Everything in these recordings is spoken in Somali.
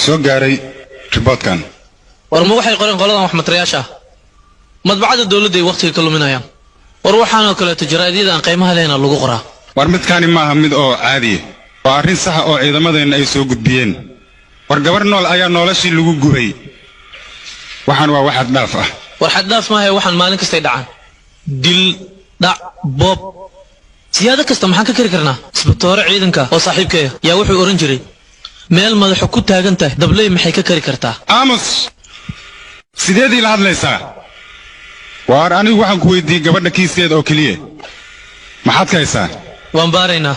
soo gaaray riboodkan war ma waxay qoreen qoladan wax matrayaasha madbacada dawladda ay waqtiga ka luminayaan war waxaan oo kale tajraadiyada aan qiimaha leena lagu qoraa war midkaani maaha mid oo caadi ah waa arrin sax oo ciidamadeena ay soo gudbiyeen war gabar nool ayaa noloshii lagu gubay waxaan waa wax dhaaf ah war xad dhaaf maahay waxaan maalin kasta dhacaan dil dhac bob siyaada kasta maxaan ka kari karnaa isbitoore ciidanka oo saaxiibkeeya yaa wuxuu oran jiray meel madaxu ku taagan tahay dablay maxay ka kari kartaa aamus sideedii la hadlaysaa waar anigu waxaan ku weydiiyey gabadha kiisteeda oo keliya maxaad ka haysaa waan baaraynaa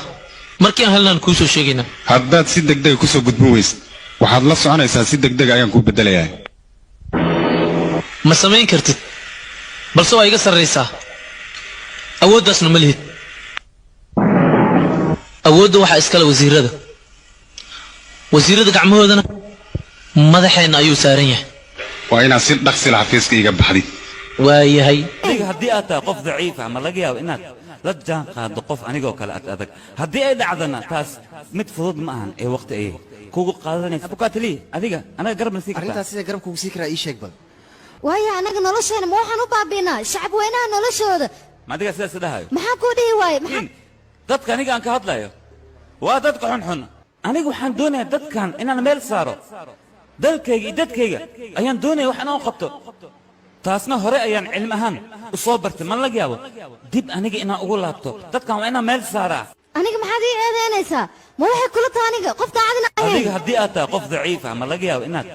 markii aan helnaan kuu soo sheegaynaa haddaad si degdeg ku soo gudbin weysid waxaad la soconaysaa si degdeg ayaan kuu beddelayaa ma samayn kartid balse waa iga sarraysaa awooddaasna ma lihid awoodda waxaa iskale wasiirada gacmahoodana madaxeenna ayuu saaran yahay waa inaad si dhaqsi la xafiiska iga baxdid waayahay adiga haddii aad tahay qof daciif ah ma laga yaabo inaad la jaan qaaddo qof anigoo kale adag haddii ay dhacdana taas mid fudud ma ahan ee waqti ayay kugu qaadanaysa bukaatili adiga anaga garab nasiib arrintaas sida garab kugu sii karaa ii sheeg bal waayo anaga nolosheena ma waxaan u baabiinaa shacab weynaha noloshooda ma adiga sidaas dhahayo maxaa kuu dhihi waaye maxaa dadka aniga aan ka hadlayo waa dadka xunxun aniga waxaan doonayaa dadkan inaan meel saaro dalkayga iyo dadkayga ayaan doonaya wax inaan qabto taasna hore ayaan cilmi ahaan u soo bartay ma laga yaabo dib aniga inaan ugu laabto dadkan waa inaan meel saaraa aniga maxaad ii eedeynaysaa ma waxay kula tahay aniga qof daacadina ahayn adiga haddii aad tahay qof daciif ah ma laga yaabo inaad